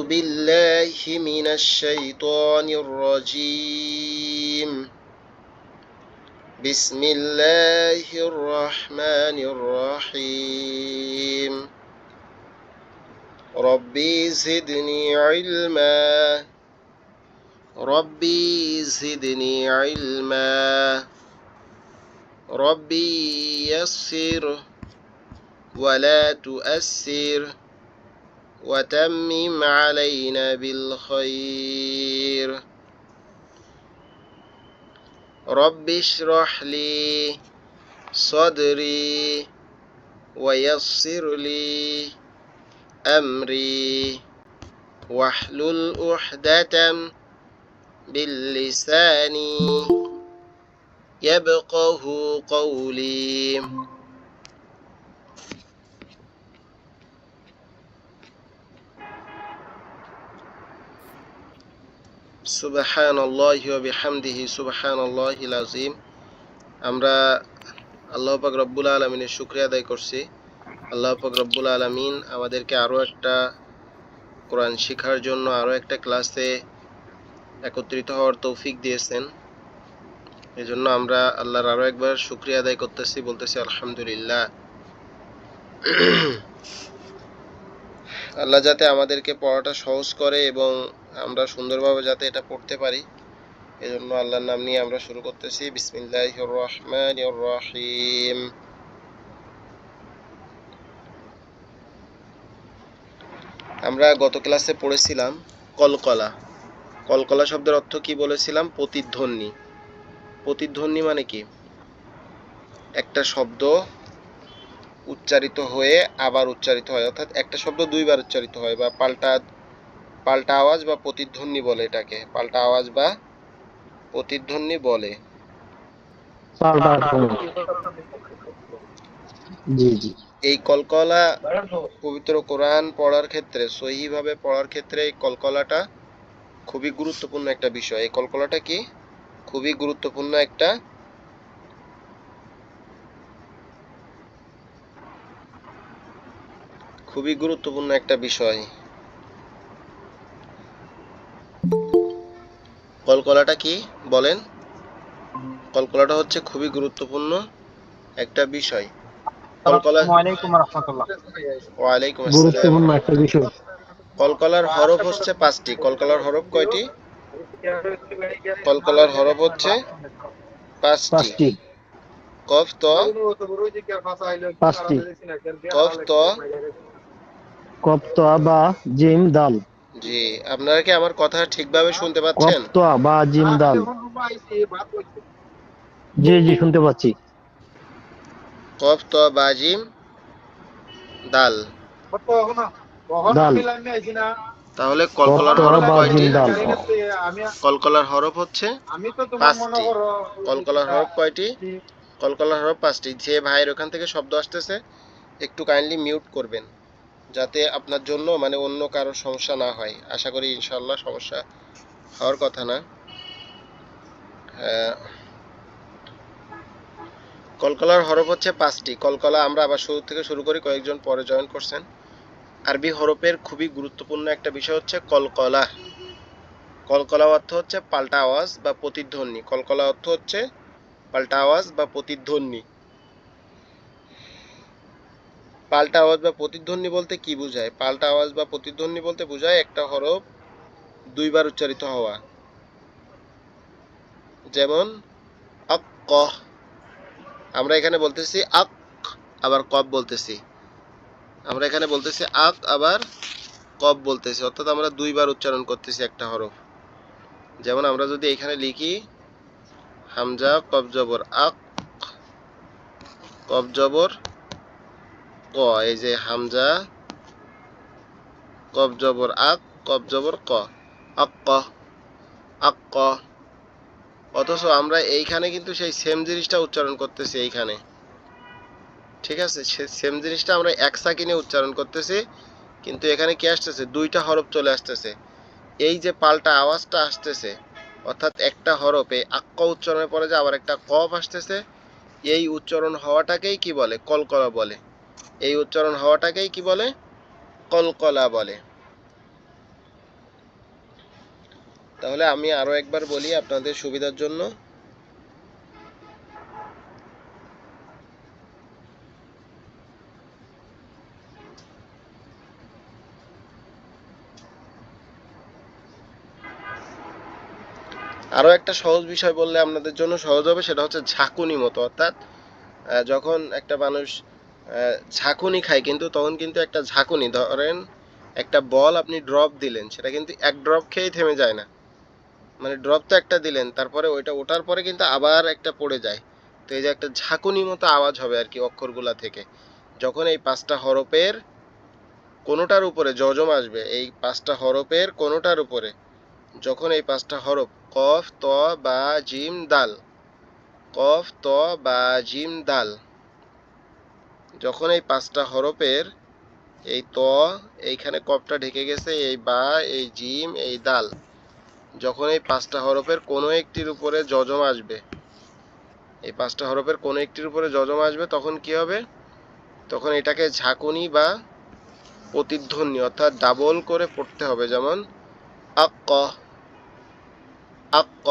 بالله من الشيطان الرجيم بسم الله الرحمن الرحيم ربي زدني علما ربي زدني علما ربي يسر ولا تؤسر وتمم علينا بالخير رب اشرح لي صدري ويسر لي أمري واحلل عقدة باللسان يفقه قولي সুবহানাল্লাহি ওয়া বিহামদিহি সুবহানাল্লাহিল আযীম। আমরা আল্লাহ পাক রব্বুল আলামিনের শুকরিয়া আদায় করছি। আল্লাহ পাক রব্বুল আলামিন আমাদেরকে আরও একটা কোরআন শেখার জন্য আরও একটা ক্লাসে একত্রিত হওয়ার তৌফিক দিয়েছেন। এজন্য আমরা আল্লাহর আরও একবার শুকরিয়া আদায় করতেছি, বলতেছি আলহামদুলিল্লাহ। আল্লাহ যাতে আমাদেরকে পড়াটা সহজ করে এবং আমরা সুন্দরভাবে যাতে এটা পড়তে পারি, এজন্য আল্লাহর নাম নিয়ে আমরা শুরু করতেছি। বিসমিল্লাহির রহমানির রহিম। আমরা গত ক্লাসে পড়েছিলাম কলকলা। কলকলা শব্দের অর্থ কি বলেছিলাম? প্রতিধ্বনি। প্রতিধ্বনি মানে কি? একটা শব্দ উচ্চারিত হয়ে আবার উচ্চারিত হয়, অর্থাৎ একটা শব্দ দুইবার উচ্চারিত হয়, বা পাল্টা আওয়াজ বা প্রতিধ্বনি বলে এটাকে। পাল্টা আওয়াজ বা প্রতিধ্বনি বলে। এই কলকলা পবিত্র কোরআন পড়ার ক্ষেত্রে, সহিভাবে পড়ার ক্ষেত্রে এই কলকলাটা খুবই গুরুত্বপূর্ণ একটা বিষয়। এই কলকলাটা কি? খুবই গুরুত্বপূর্ণ একটা বিষয়। কলকলাটা কি বলেন? কলকলাটা হচ্ছে খুবই গুরুত্বপূর্ণ একটা বিষয়। ওয়ালাইকুম আসসালাম। কলকলার হরফ হচ্ছে 5টি। কলকলার হরফ কয়টি? কলকলার হরফ হচ্ছে 5টি। কফ ত, কফ ত, কফ ত বা জিম দাল। জি, আপনারা কি আমার কথা ঠিকভাবে শুনতে পাচ্ছেন? কফ ত বা জিম দাল। জি জি শুনতে পাচ্ছি। কফ ত বা জিম দাল। তাহলে কলকলার হরফ কয়টি? কলকলার হরফ হচ্ছে 5টি। কলকলার হরফ কয়টি? কলকলার হরফ 5টি। যে ভাইয়ের ওখান থেকে শব্দ আসতেছে একটু কাইন্ডলি মিউট করবেন, যাতে আপনার জন্য মানে অন্য কারো সমস্যা না হয়। আশা করি ইনশাআল্লাহ সমস্যা হওয়ার কথা না। কলকলার হরফ হচ্ছে 5টি। কলকলা আমরা আবার শুরু থেকে শুরু করি, কয়েকজন পরে জয়েন করছেন। আরবি হরফের খুবই গুরুত্বপূর্ণ একটা বিষয় হচ্ছে কলকলা। কলকলা অর্থ হচ্ছে পাল্টা আওয়াজ বা প্রতিধ্বনি। কলকলা অর্থ হচ্ছে পাল্টা আওয়াজ বা প্রতিধ্বনি। পাল্টা আওয়াজ বা প্রতিধ্বনি বলতে কি বোঝায়? পাল্টা আওয়াজ বা প্রতিধ্বনি বলতে বোঝায় একটা হরফ দুইবার উচ্চারিত হওয়া। যেমন আক, ক। আমরা এখানে বলতেছি আক, আবার কব বলতেছি। আমরা এখানে বলতেছি আক, আবার কব বলতেছি, অর্থাৎ আমরা দুইবার উচ্চারণ করতেছি একটা হরফ। যেমন আমরা যদি এখানে লিখি হামজা কব জবর আক, কব জবর ক। এই যে হামজা কব জবর আক, কব জবর ক, আক ক, আক ক। অথচ আমরা এইখানে কিন্তু সেই সেম জিনিসটা উচ্চারণ করতেছি এইখানে। ঠিক আছে, সেম জিনিসটা আমরা এক সাকিনে উচ্চারণ করতেছি, কিন্তু এখানে কি আসতেছে? দুইটা হরফ চলে আসতেছে। এই যে পাল্টা আওয়াজটা আসতেছে, অর্থাৎ একটা হরফে আক্ক উচ্চারণের পরে যে আবার একটা কফ আসতেছে, এই উচ্চারণ হওয়াটাকেই কি বলে? কলকলা বলে। এই উচ্চারণ হওয়াটাকেই কি বলে? কলকলা বলে। তাহলে আমি আরো একবার বলি আপনাদের সুবিধার জন্য। আরো একটা সহজ বিষয় বললে আপনাদের জন্য সহজ হবে, সেটা হচ্ছে ঝাঁকুনি মতো। অর্থাৎ যখন একটা মানুষ ঝাঁকুনি খায়, কিন্তু তখন কিন্তু একটা ঝাঁকুনি, ধরেন একটা বল আপনি ড্রপ দিলেন, সেটা কিন্তু এক ড্রপ খেয়েই থেমে যায় না। মানে ড্রপ তো একটা দিলেন, তারপরে ওইটা ওঠার পরে কিন্তু আবার একটা পড়ে যায়। তো এই যে একটা ঝাঁকুনি মতো আওয়াজ হবে আর কি অক্ষরগুলা থেকে, যখন এই পাঁচটা হরফের কোনোটার উপরে জজম আসবে, এই পাঁচটা হরফের কোনোটার উপরে, যখন এই পাঁচটা হরফ কফ ত বা জিম দাল, কফ ত বা জিম দাল, যখন এই পাঁচটা হরফের এই ত, এইখানে কফটা ঢেকে গেছে, এই বা, এই জিম, এই দাল, যখন এই পাঁচটা হরফের কোনো একটির উপরে জজম আসবে, এই পাঁচটা হরফের কোনো একটির উপরে জজম আসবে, তখন কি হবে? তখন এটাকে ঝাঁকুনি বা প্রতিধ্বনি, অর্থাৎ ডাবল করে পড়তে হবে। যেমন আক্ক, আক্ক,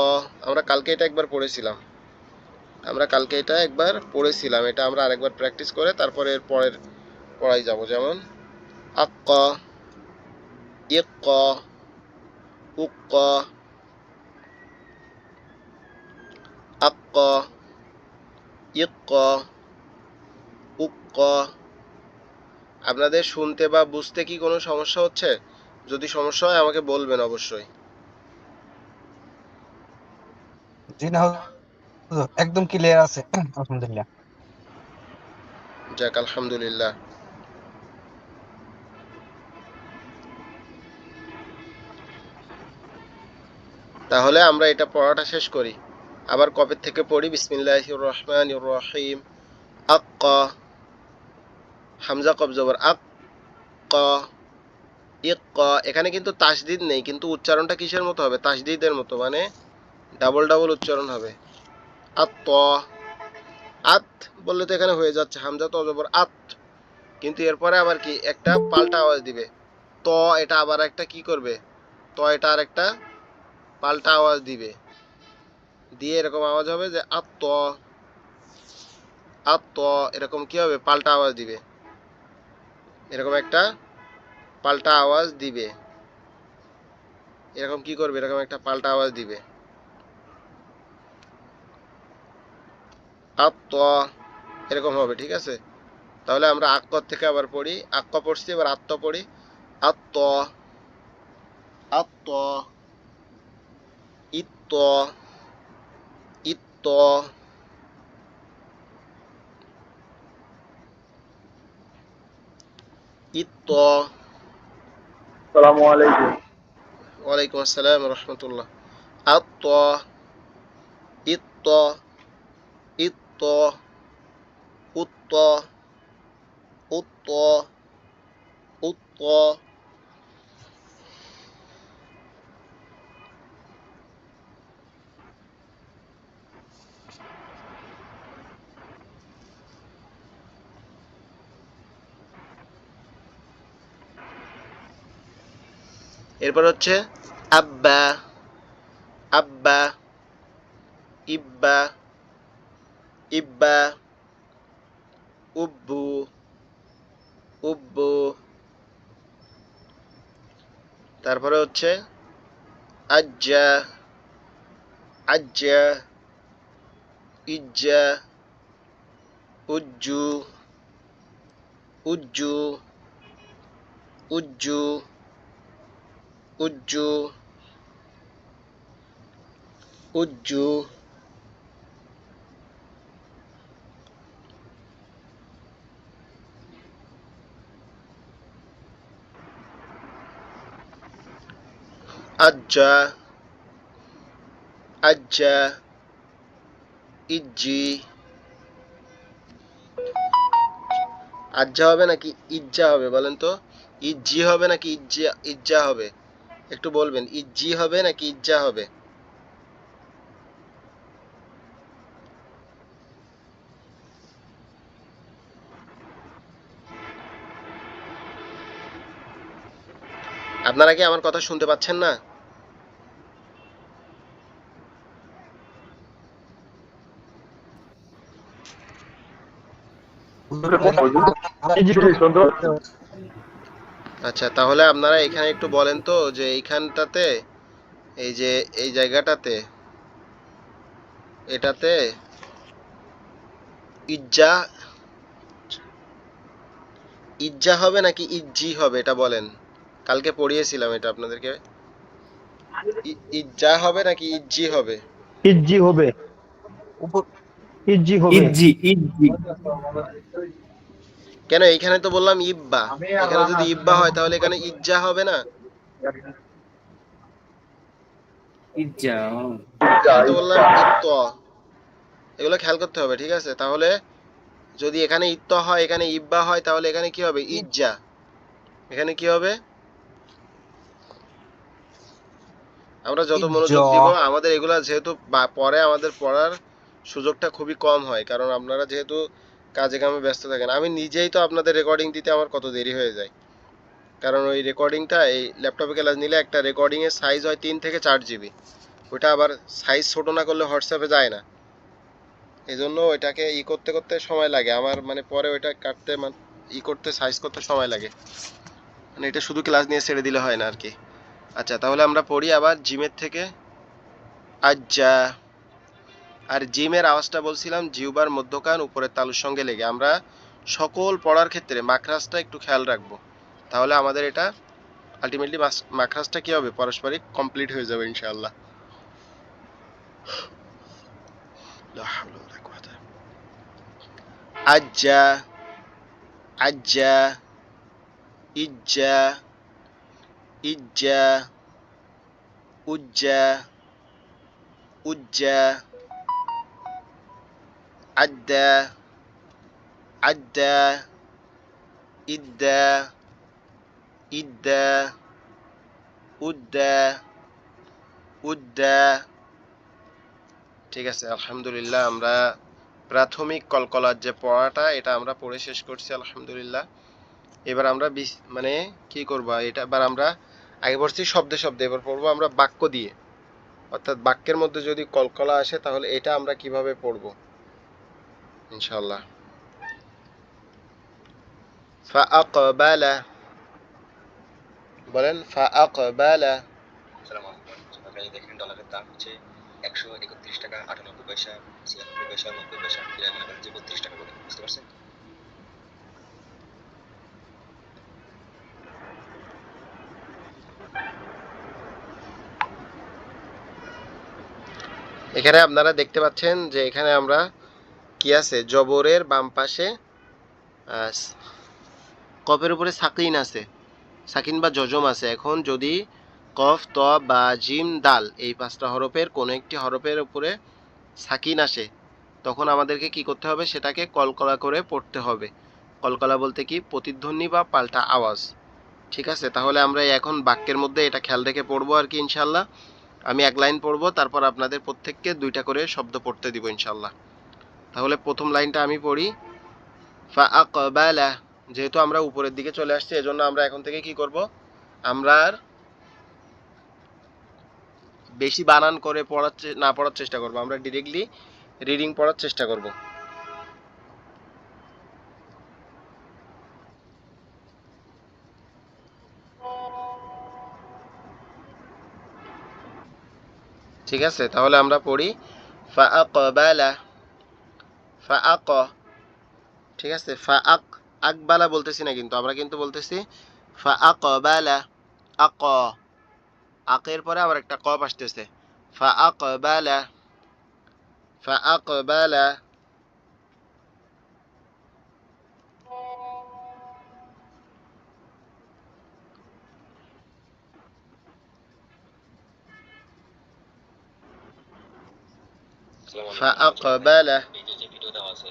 আমরা কালকে এটা একবার পড়েছিলাম, এটা আমরা আরেকবার প্র্যাকটিস করে তারপরে এর পরের পড়াই যাব। যেমন আক্ক, ইক্ক, উক্ক, আক্ক, ইক্ক, উক্ক। আপনাদের শুনতে বা বুঝতে কি কোনো সমস্যা হচ্ছে? যদি সমস্যা হয় আমাকে বলবেন অবশ্যই। জি না হুজুর, একদম ক্লিয়ার আছে। আলহামদুলিল্লাহ। যাক, আলহামদুলিল্লাহ। তাহলে আমরা এটা পড়াটা শেষ করি, আবার কবে থেকে পড়ি। বিসমিল্লাহির রহমানির রহিম। আক্কা, হামজা কফ জবর আক, ক, ইক্কা। এখানে কিন্তু তাসদিদ নেই, কিন্তু উচ্চারণটা কিসের মতো হবে? তাসদিদের মতো, মানে ডাবল ডাবল উচ্চারণ হবে। আত, আত বললে তো এখানে হয়ে যাচ্ছে, হামজা তো জবর আত, কিন্তু এরপরে আবার কি একটা পাল্টা আওয়াজ দিবে। ত, এটা আবার একটা কি করবে? ত, এটা আর একটা পাল্টা আওয়াজ দিবে, দিয়ে এরকম আওয়াজ হবে যে আত, আত, এরকম কি হবে? পাল্টা আওয়াজ দিবে, এরকম একটা পাল্টা আওয়াজ দিবে, এরকম কি করবে? এরকম একটা পাল্টা আওয়াজ দিবে, আত, এরকম হবে। ঠিক আছে, তাহলে আমরা আক্কর থেকে আবার পড়ি। আক্ক পড়ছি, এবার আত্ম পড়ি। আত্ম, আত্ম, ইত্ত, ইত্ত, ইত্ত। আসসালামু আলাইকুম। ওয়ালাইকুম আসসালাম রহমতুল্লাহ। আত্ত, ইত্ত, ইত্ত, উত্ত, উত্ত, উত্ত। এরপর হচ্ছে আব্বা, আব্বা, ইব্বা, ইব্বা, উব্বু, উব্বু। তারপরে হচ্ছে আজ্জা, আজ্জা, ইজ্জা, উজ্জু, উজ্জু, উজ্জু, উজ্জু, উজ্জু। আজ্জা, আজ্জা, ইজ্জি। আজ্জা হবে নাকি ইজ্জা হবে বলেন তো? ইজ্জি হবে নাকি ইজ্জা, ইজ্জা হবে? একটু বলবেন, ইজ্জি হবে নাকি ইজ্জা হবে? আপনারা কি আমার কথা শুনতে পাচ্ছেন না? জি জি শুনতে পাচ্ছি। আচ্ছা, তাহলে আপনারা এখানে একটু বলেন তো যে এইখানটাতে, এই যে এই জায়গাটাতে, এটাতে ইজ্জা ইজ্জা হবে নাকি ইজ্জি হবে এটা বলেন। কালকে পড়িয়েছিলাম এটা আপনাদেরকে। ইজ্জা হবে নাকি ইজ্জি হবে? ইজি হবে, উপর ইজি হবে। ইজি ইজি কেন, এইখানে তো বললাম ইব্বা। এখানে যদি ইব্বা হয় তাহলে এখানে ইজ্জা হবে না? ইজ্জা এখানে তো বললাম ইত্ত। এগুলো খেয়াল করতে হবে, ঠিক আছে? তাহলে যদি এখানে ইত্ত হয়, এখানে ইব্বা হয়, তাহলে এখানে কি হবে? ইজ্জা। এখানে কি হবে? আমরা যত ইজ্জ মনোযোগ দিব, আমাদের এগুলা যেহেতু পরে আমাদের পড়ার সুযোগটা খুবই কম হয়, কারণ আপনারা যেহেতু কাজে কামে ব্যস্ত থাকেন। আমি নিজেই তো আপনাদের রেকর্ডিং দিতে আমার কত দেরি হয়ে যায়, কারণ ওই রেকর্ডিংটা এই ল্যাপটপে ক্লাস নিলে একটা রেকর্ডিংয়ের সাইজ হয় 3 থেকে 4 জিবি। ওটা আবার সাইজ ছোট না করলে হোয়াটসঅ্যাপে যায় না। এই জন্য ওইটাকে করতে করতে সময় লাগে আমার, মানে পরে ওইটা কাটতে করতে সাইজ করতে সময় লাগে। মানে এটা শুধু ক্লাস নিয়ে ছেড়ে দিলে হয় না আর কি। আচ্ছা, তাহলে আমরা পড়ি আবার জিমের থেকে। আজ্জা। আর জিমের আওয়াজটা বলছিলাম জিহ্বার মধ্যকান উপরের তালুর সঙ্গে লেগে। আমরা সকল পড়ার ক্ষেত্রে মাখরাজটা একটু খেয়াল রাখবো, তাহলে আমাদের এটা আলটিমেটলি মাখরাজটা কি হবে? পারস্পরিক কমপ্লিট হয়ে যাবে ইনশাআল্লাহ। লা হাওলা ওয়ালা কুওয়াতা। আজ্জা, আজ্জা, ইজ্জা, ইজ্জা, উজ্জা, উজ্জা, আদ্দা, আদ্দা, ইদ্দা, ইদ্দা, উদ্দা, উদ্দা। ঠিক আছে, আলহামদুলিল্লাহ। আমরা প্রাথমিক কলকলার যে পড়াটা, এটা আমরা পড়ে শেষ করছি আলহামদুলিল্লাহ। এবার আমরা মানে কি করব, এটা এবার আমরা আগে পড়ছি শব্দে শব্দে, এবার পড়বো আমরা বাক্য দিয়ে। অর্থাৎ বাক্যের মধ্যে যদি কলকলা আসে তাহলে এটা আমরা কিভাবে পড়বো ইনশাআল্লাহ। ফাআকবালা, বলেন ফাআকবালা। আসসালামু আলাইকুম। আপনারা দেখেন ডলারের দাম হচ্ছে 131 টাকা 98 পয়সা, 96 পয়সা, 90 পয়সা, এরা মনে করেন যে 32 টাকা করে। বুঝতে পারছেন? এখানে আপনারা দেখতে পাচ্ছেন যে এখানে আমরা কি আছে, জবরের বাম পাশে আহ, কফের উপরে সাকিন আছে, সাকিন বা জজম আছে। এখন যদি কফ, ত বা জিম, দাল এই 5টা হরফের কোনো একটি হরফের উপরে সাকিন আসে, তখন আমাদেরকে কি করতে হবে? সেটাকে কলকলা করে পড়তে হবে। কলকলা বলতে কি? প্রতিধ্বনি বা পাল্টা আওয়াজ। ঠিক আছে, তাহলে আমরা এখন বাক্যের মধ্যে এটা খেয়াল রেখে পড়বো আর কি ইনশাল্লাহ। আমি এক লাইন পড়বো, তারপর আপনাদের প্রত্যেককে 2টা করে শব্দ পড়তে দিব ইনশাল্লাহ। তাহলে প্রথম লাইনটা আমি পড়ি। ফাআকবালা। যেহেতু আমরা উপরের দিকে চলে আসছি, এজন্য আমরা এখন থেকে কি করব? আমরা আর বেশি বানান করে না পড়ার চেষ্টা করব, আমরা ডিরেক্টলি রিডিং পড়ার চেষ্টা করব। ঠিক আছে, তাহলে আমরা পড়ি ফাআকবালা, ফাআক। ঠিক আছে, আকবালা বলতেছি না, কিন্তু আমরা কিন্তু বলতেছি ফাআকবালা। আক, আকের পরে আবার একটা কফ আসতেছে। ফাআকবালা, ফাআকবালা। আসসালামু আলাইকুম। ফাআকবালা। পেজে যে ভিডিও দেওয়া আছে,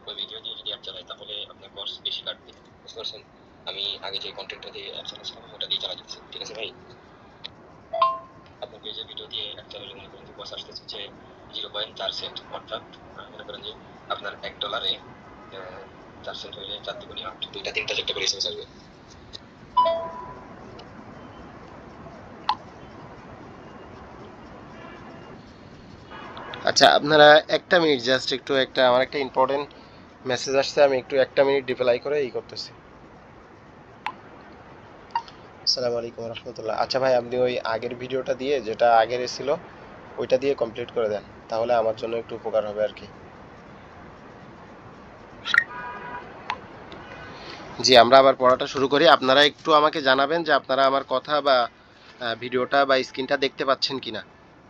ওই ভিডিও দিয়ে যদি অ্যাপ চালাই তাহলে আপনার কোর্স বেশি কাটবে। বুঝতে পারছেন? আমি আগে যে কন্টেন্টটা দিয়ে অ্যাপ চালাচ্ছিলাম ওটা দিয়ে চালা দিচ্ছি। ঠিক আছে ভাই? আপনার পেজে ভিডিও দিয়ে অ্যাপ চালালে মনে করেন যে কোর্স আসতেছে হচ্ছে 0.4 সেন্ট। অর্থাৎ মনে করেন যে আপনার $1 4 সেন্ট হইলে 4 দুগুণে 8, 2টা 3টা 4টা করে এসএমএস আসবে। আচ্ছা, আপনারা একটা মিনিট জাস্ট একটু, একটা আমার একটা ইম্পর্টেন্ট মেসেজ আসছে, আমি একটু 1 মিনিট রিপ্লাই করে করতেছি। আসসালামু আলাইকুম রহমতুল্লাহ। আচ্ছা ভাই, আপনি ওই আগের ভিডিওটা দিয়ে, যেটা আগের ছিল ওইটা দিয়ে কমপ্লিট করে দেন, তাহলে আমার জন্য একটু উপকার হবে আর কি। জি, আমরা আবার পড়াটা শুরু করি। আপনারা একটু আমাকে জানাবেন যে আপনারা আমার কথা বা ভিডিওটা বা স্ক্রিনটা দেখতে পাচ্ছেন কিনা,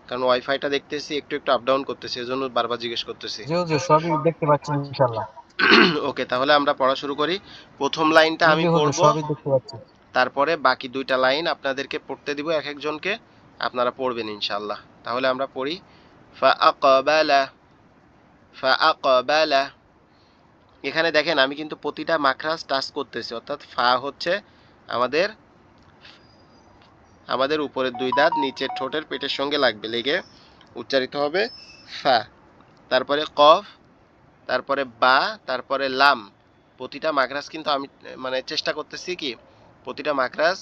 কারণ ওয়াইফাইটা দেখতেছি একটু একটু আপ ডাউন করতেছে, এজন্য বারবার জিজ্ঞেস করতেছি। জি হুজুর সবই দেখতে পাচ্ছি ইনশাল্লাহ। ওকে, তাহলে আমরা পড়া শুরু করি। প্রথম লাইনটা জি আমি জি হুজুর পড়ব, সবই দেখতে পাচ্ছি। তারপরে বাকি 2টা লাইন আপনাদেরকে পড়তে দিব এক একজনকে, আপনারা পড়বেন ইনশাআল্লাহ। তাহলে আমরা পড়ি। ফাআকাবালা, ফাআকাবালা। এখানে দেখেন আমি কিন্তু প্রতিটা মাখরাজ টাচ করতেছি, অর্থাৎ ফা হচ্ছে আমাদের আমাদের উপরের 2 দাঁত নিচের ঠোঁটের পেটের সঙ্গে লাগবে, লেগে উচ্চারিত হবে ফা। তারপরে কফ, তারপরে বা, তারপরে লাম। প্রতিটা মাখরাজ কিন্তু আমি মানে চেষ্টা করতেছি কি প্রতিটা মাখরাজ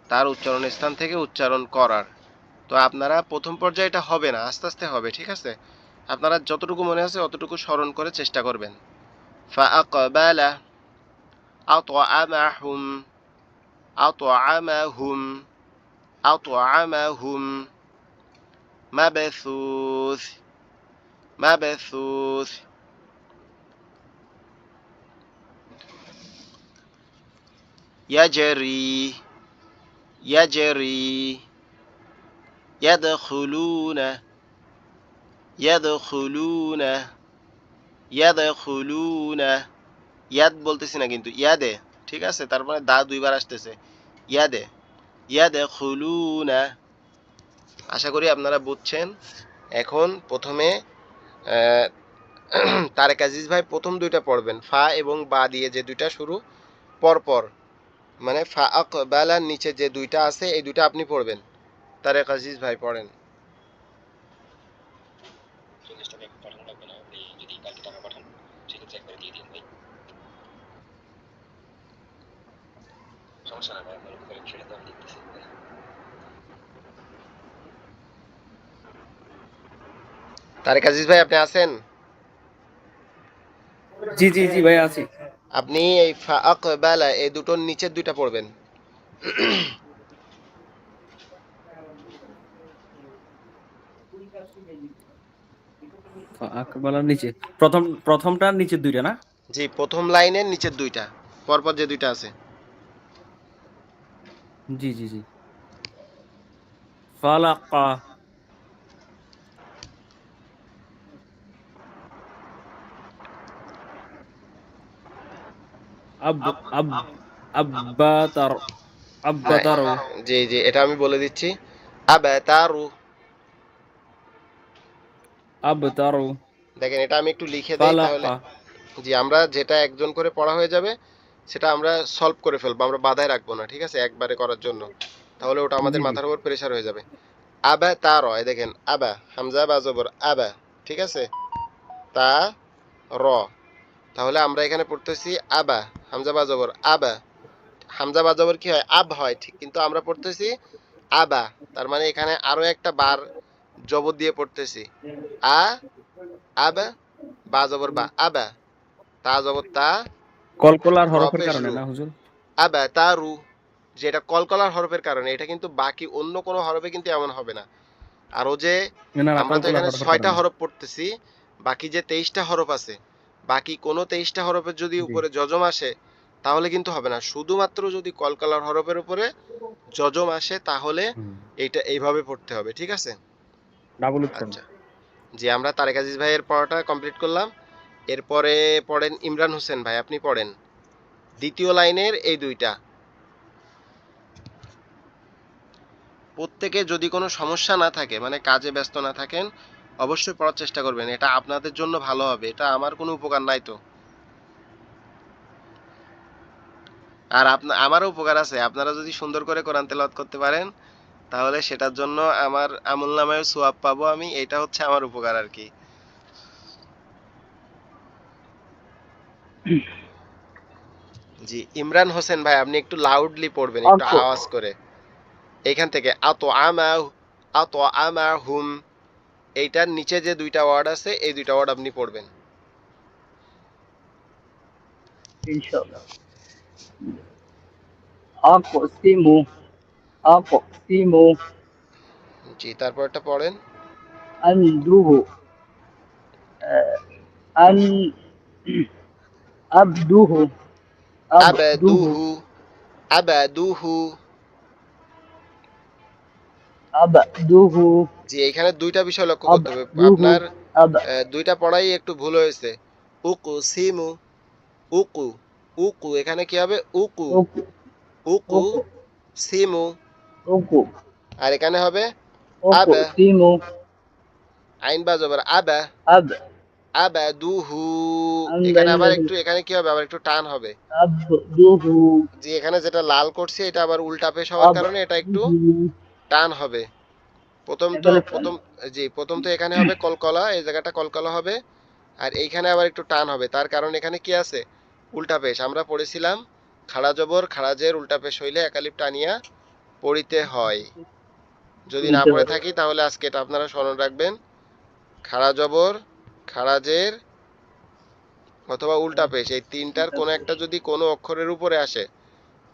তার উচ্চারণ স্থান থেকে উচ্চারণ করার। তো আপনারা প্রথম পর্যায়ে এটা হবে না, আস্তে আস্তে হবে, ঠিক আছে? আপনারা যতটুকু মনে আছে অতটুকু স্মরণ করে চেষ্টা করবেন। ফাআকাবালা, আতআমাহুম, আতআমাহুম, আতআমাহুম, মাবসুস, মাবসুস। ইয়াজরি, ইয়াজরি, ইয়াদখুলুনা, ইয়াদখুলুনা, ইয়াদখুলুনা। ইয়াদ বলতেছি না কিন্তু ইয়াদে, ঠিক আছে? তার মানে দা 2 বার আসতেছে, ইয়াদে, ইয়াদখুলুনা। আশা করি আপনারা বুঝছেন। এখন প্রথমে আহ, তারেক আজিজ ভাই প্রথম 2টা পড়বেন, ফা এবং বা দিয়ে যে 2টা শুরু পর পর, মানে ফা আকবালার নিচে যে 2টা আছে এই 2টা আপনি পড়বেন। তারেক আজিজ ভাই পড়েন। 40 টাকা এখন পাঠানো লাগবে না, আপনি যদি কালকে টাকা পাঠান সেক্ষেত্রে একবারে দিয়ে দিন ভাই, সমস্যা না ভাই, আপনার উপকারে সেটা তো আমি দেখতেছি। তারেক আজিজ ভাই আপনি আছেন? জি জি জি ভাই আছি। আপনি এই ফা আকবালা এই দুটোর নিচের 2টা পড়বেন। আকবালার নিচে প্রথমটার নিচের দুইটা না? জি, প্রথম লাইনের নিচের 2টা, পরপর যে 2টা আছে। জি জি জি। ফালাকা, আব আব আব্বাতার, হ্যাঁ, আব্বাতারু, জি জি, এটা আমি বলে দিচ্ছি। আবাতারু। আবতারু, দেখেন এটা আমি একটু লিখে দেই তাহলে। ফালাকা। জি, আমরা যেটা একজন করে পড়া হয়ে যাবে সেটা আমরা সলভ করে ফেলবো, আমরা বাধায় রাখবো না, ঠিক আছে, একবারে করার জন্য। তাহলে ওটা জি আমাদের জি মাথার উপর প্রেশার হয়ে যাবে। আবা তার হয়, দেখেন আবা হামজা বা জবর আবা, ঠিক আছে, তা র। তাহলে আমরা এখানে পড়তেছি আবা, হামজা বা জবর আবা। হামজা বা জবর কি হয়? আব হয়, ঠিক, কিন্তু আমরা পড়তেছি আবা। তার মানে এখানে আরো একটা বার জবর দিয়ে পড়তেছি। আ, আবা, বা জবর বা আবা, তা জবর তা, কলকলার র হরফের পেশ কারণে রু, না হুজুর? আবা তারু। যেটা কলকলার হরফের কারণে, এটা কিন্তু বাকি অন্য কোনো হরফে কিন্তু এমন হবে না। আর ও যে না না, আমরা তো কলকলার এখানে হরফের 6টা কারণে। হরফ পড়তেছি, বাকি যে 23টা হরফ আছে, বাকি কোনো 23টা হরফের যদি জি। উপরে যজম আসে তাহলে কিন্তু হবে না। শুধুমাত্র যদি কলকলার হরফের উপরে যজম আসে তাহলে হুম। এইটা এইভাবে পড়তে হবে, ঠিক আছে? ডাবল উচ্চারণ। আচ্ছা, জি, আমরা তারেক আজিজ ভাইয়ের পড়াটা কমপ্লিট করলাম। এরপরে পড়েন ইমরান হোসেন ভাই, আপনি পড়েন দ্বিতীয় লাইনের এই 2টা। প্রত্যেকে যদি কোনো সমস্যা না থাকে, মানে কাজে ব্যস্ত না থাকেন, অবশ্যই পড়ার চেষ্টা করবেন, এটা আপনাদের জন্য ভালো হবে, এটা আমার কোনো উপকার নাই তো। আর আমারও উপকার আছে, আপনারা যদি সুন্দর করে কোরআন তেলাওয়াত করতে পারেন তাহলে সেটার জন্য আমার আমল নামায় সোয়াব পাবো আমি, এটা হচ্ছে আমার উপকার আর কি। জি, ইমরান হোসেন ভাই আপনি একটু লাউডলি পড়বেন, একটু অঙ্ক। আওয়াজ করে। এইখান থেকে আতো আমা, আতো আমা হুম, এইটার নিচে যে 2টা ওয়ার্ড আছে এই 2টা ওয়ার্ড আপনি পড়বেন। ইনশাআল্লাহ। আকসিমু, আকসিমু, জি, তারপরটা পড়েন। আনদুহু, আন আবদুহু, আবদুহু, আবাদুহু, আবাদুহু। আবদুহু, জি, এখানে দুইটা বিষয় লক্ষ্য করতে হবে আবদুহু, আপনার। আব দুইটা পড়াই একটু ভুল হয়েছে। উকু সিমু, উকু, উকু এখানে কি হবে? উকু, ওকু, উকু ওকু, সিমু। ওকু, আর এখানে হবে ওকু, আবা, সিমু, আইন বা জবর আবা, আব আবাদুহু। এখানে আবার আমদানি, একটু, এখানে কি হবে? আবার একটু টান হবে। আবদুহু, জি, এখানে যেটা লাল করছি এটা আবার উল্টা পেশ হওয়ার কারণে এটা একটু আবদুহু, টান হবে। একালে প্রথম, জি, প্রথম তো এখানে হবে কলকলা, এই জায়গাটা কলকলা হবে। আর এইখানে আবার একটু টান হবে, তার কারণ এখানে কি আছে? উল্টা পেশ। আমরা পড়েছিলাম খাড়া জবর খাড়াজের উল্টা পেশ হইলে একালিপ টানিয়া পড়িতে হয়। যদি না পড়িতে পড়ে হবে। থাকি তাহলে আজকে এটা আপনারা স্মরণ রাখবেন। খাড়া জবর খাড়াজের অথবা উল্টা পেশ, এই তিনটার কোনো একটা যদি কোনো অক্ষরের উপরে আসে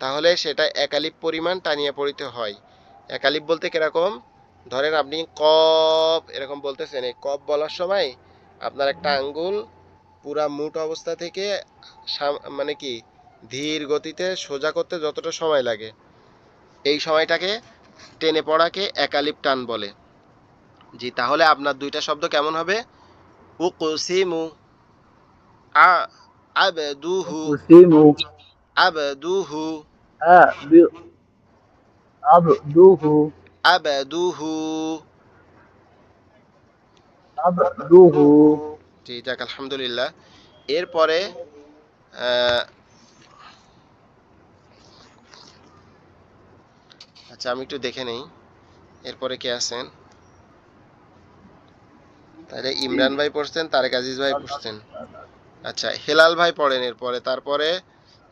তাহলে সেটা একালিপ পরিমাণ টানিয়ে পড়িতে হয়। একালিপ বলতে কিরকম? ধরেন আপনি কপ এরকম বলতেছেন, এই কপ বলার সময় আপনার একটা আঙ্গুল পুরা মুট অবস্থা থেকে মানে কি ধীর গতিতে সোজা করতে যতটা সময় লাগে, এই সময়টাকে টেনে পড়াকে একালিপ টান বলে। জি, তাহলে আপনার দুইটা শব্দ কেমন হবে? উকুসিমু, আ আবদুহু, উকসিমু, আবদুহু, আবি আবদুহু, আবদুহু। আবদুহু, জি, যাক আলহামদুলিল্লাহ। এরপরে আহ, আচ্ছা আমি একটু দেখে নেই এরপরে কে আছেন। তাহলে ইমরান ভাই পড়ছেন, তারেক আজিজ ভাই পড়ছেন। আচ্ছা, হেলাল ভাই পড়েন এরপরে, তারপরে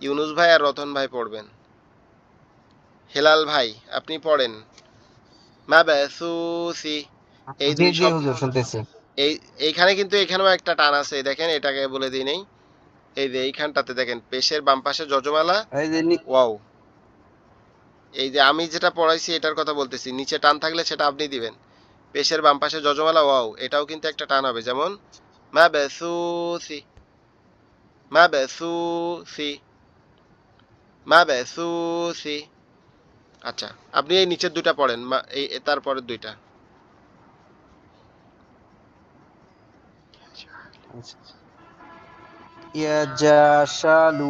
ইউনুস ভাই আর রতন ভাই পড়বেন। হেলাল ভাই আপনি পড়েন। মাবাসুসি, এই জি দুই জি শব্দ। হুজুর শুনতেছি। এই এইখানে কিন্তু এখানেও একটা টান আছে, দেখেন এটাকে বলে দিই নেই। এই যে এইখানটাতে দেখেন পেশের বাম পাশে যজমালা এই যে ওয়াও। এই যে আমি যেটা পড়াইছি এটার কথা বলতেছি, নিচে টান থাকলে সেটা আপনি দিবেন। পেশের বাম পাশে যজমালা ওয়াও, এটাও কিন্তু একটা টান হবে, যেমন মাবাসুসি, মাবাসুসি, মাবাসুসি। আচ্ছা, আপনি এই নিচের দুইটা পড়েন, তারপরের দুইটা। আচ্ছা, ইয়াজাশালু,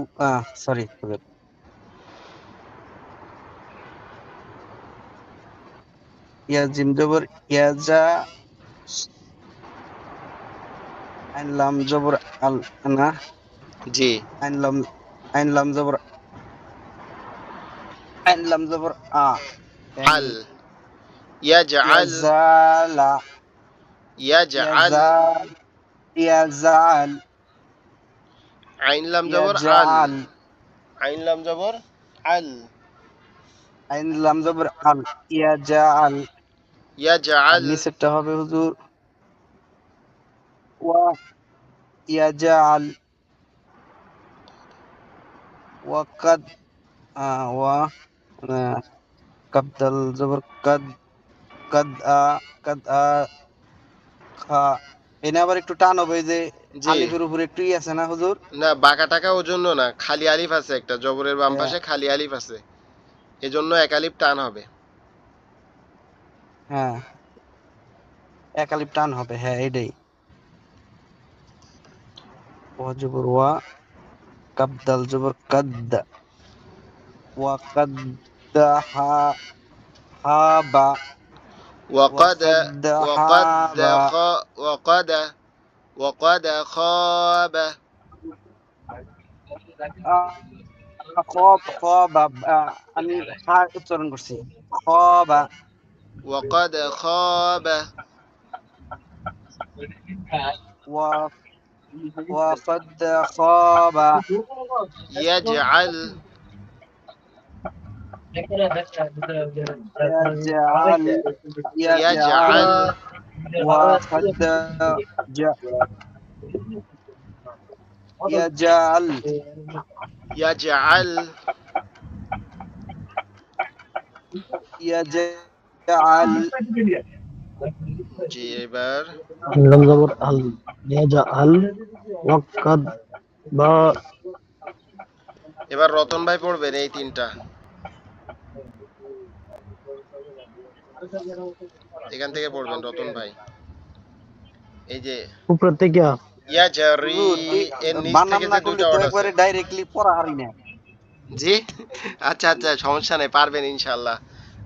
সরি হুজুর, ইয়াজিম জবর ইয়াজা, আইন লাম জবর আল, না, জি, আইন লাম, আইন লাম জবর, আইন লাম জবর আল, يعني ইয়াজআল, يزال، ইয়াজআল, يزال، يزعل، আইন লাম জবর আল, يجعل، আইন লাম জবর আল, আইন লাম জবর আল, يجعل। আর ইয়াজআল, নিচেরটা হবে হুজুর ওয়া, يجعل، وقد، ওয়া কাবদাল জবর কাদ, কাদ কাদ খা, এনে আবার একটু টান হবে, এই যে জি। আলিফের উপরে একটু আছে না হুজুর? না, বাঁকা টাকা ওর জন্য না, খালি আলিফ আছে একটা, জবরের বাম হ্যাঁ পাশে খালি আলিফ আছে, এজন্য এক আলিফ টান হবে। হ্যাঁ, এক আলিফ টান হবে, হ্যাঁ এটাই। ওয়া জবর ওয়া, কাবদাল জবর কাদ, ওয়া কাদ, হা, হাবা, ওয়া وقد কাদ وقد হাবা, وقد وقد خاب. খব খবা, আমি হা উচ্চারণ করছি, খবা, وقد خاب. ওয়া ওয়া কাদ খাবা, يجعل ইয়াজআল, ইয়াজআল, يجعل ওয়া কাদ ইয়াজাল ইয়াজআল ইয়াজাল জি এবার লম জবর আল ইয়াজা আল ওয়াকাদ বা এবার রতন ভাই পড়বেন এই তিনটা এখান থেকে পড়বেন রতন ভাই এই যে উপর থেকে ইয়াজারি এর নিচ বানান থেকে না যে করলে দুইটা তো ওয়ার্ড আছে একবারে ডাইরেক্টলি পড়া হারি না। জি আচ্ছা আচ্ছা সমস্যা নেই পারবেন ইনশাআল্লাহ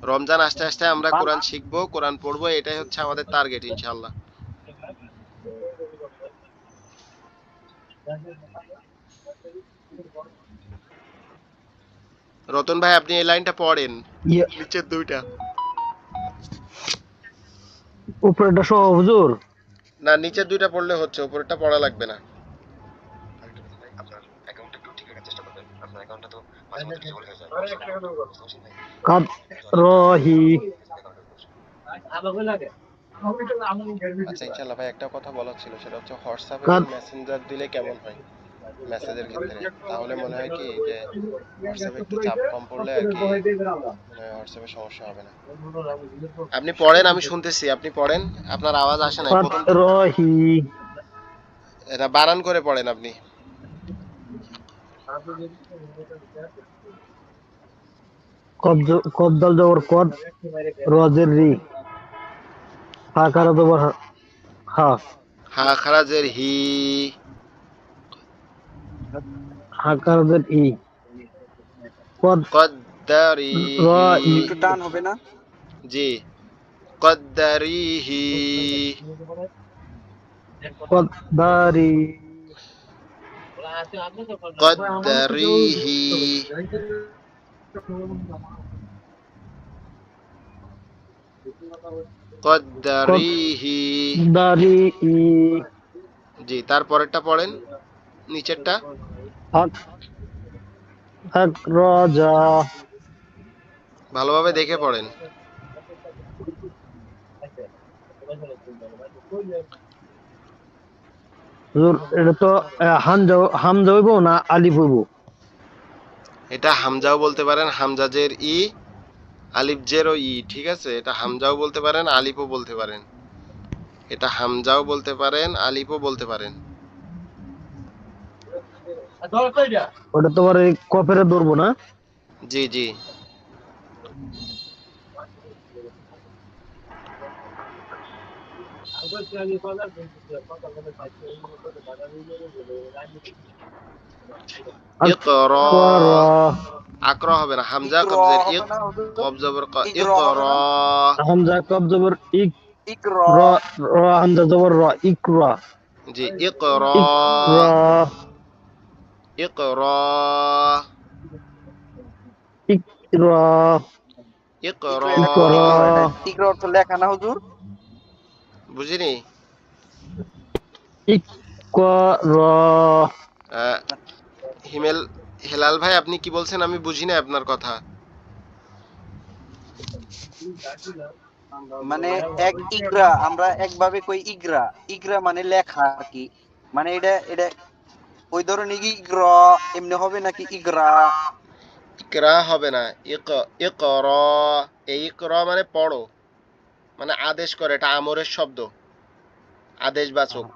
রমজান আসতে আসতে আমরা কোরআন শিখবো কোরআন পড়বো এটাই হচ্ছে আমাদের টার্গেট ইনশাআল্লাহ রতন ভাই আপনি এই লাইনটা পড়েন ইয়া নিচের দুইটা উপরেটা সহ হুজুর না নিচের দুইটা পড়লে হচ্ছে উপরেরটা পড়া লাগবে না আরেকটা কথা ভাই, আপনার অ্যাকাউন্টটা একটু ঠিক রাখার চেষ্টা করবেন। আপনার অ্যাকাউন্টটা তো মাঝে মধ্যে ডিসেবল হয়ে যায়। বুঝতে পারছেন ভাই? কাদ রহি আচ্ছা ইনশাআল্লাহ ভাই একটা কথা বলার ছিল সেটা হচ্ছে হোয়াটসঅ্যাপ এবং কাদ মেসেঞ্জার দিলে কেমন হয় মেসেজের ক্ষেত্রে তাহলে মনে হয় কি যে হোয়াটসঅ্যাপে একটু চাপ কম পড়লে আর কি হোয়াটসঅ্যাপে সমস্যা হবে না আপনি পড়েন আমি শুনতেছি আপনি পড়েন আপনার আওয়াজ আসে না কাদ প্রথম রহি এটা বানান করে পড়েন আপনি কদ্দাল জবর কদ রজের রি হা কারা জবর হা হা খারাজের হি হা কারাদের ই কদ কদ্দারি রি একটু টান হবে না? জি কদ্দারিহি কদ্দারি কদ্দারিহি কদ্দারিহি দারি ই জি তারপরেরটা পড়েন নিচেরটা হক হক রাজা ভালোভাবে দেখে পড়েন হুজুর এটা তো হামজা হইব না আলিফ হইব এটা হামজাও বলতে পারেন হামজা জের ই আলিফ জেরও ই ঠিক আছে এটা হামজাও বলতে পারেন আলিফও বলতে পারেন এটা হামজাও বলতে পারেন আলিফও বলতে পারেন ওটা তোমার এই কফেরে ধরবো না জি জি ইকরা আকরা হবে না হামজা ইকরা কবজের হবে ইক না হুজুর? কব জবর ক ইকরা হবে না? ইকরা হামজা কব জবর ইক ইকরা র র হামজা জবর র ইকরা জি ইকরা ইকরা ইকরা ইকরা ইকরা ইকরা অর্থ লেখা না হুজুর? বুঝিনি ইকরা হিমেল হেলাল ভাই আপনি কি বলছেন আমি বুঝি না আপনার কথা মানে এক ইকরা আমরা একভাবে কই ইকরা ইকরা মানে লেখা আর কি মানে এটা ওই ধরনের ইকরা এমনি হবে নাকি ইকরা? ইকরা হবে না ইকরা এই ইকরা মানে পড়ো মানে আদেশ করে এটা আমরের শব্দ আদেশবাচক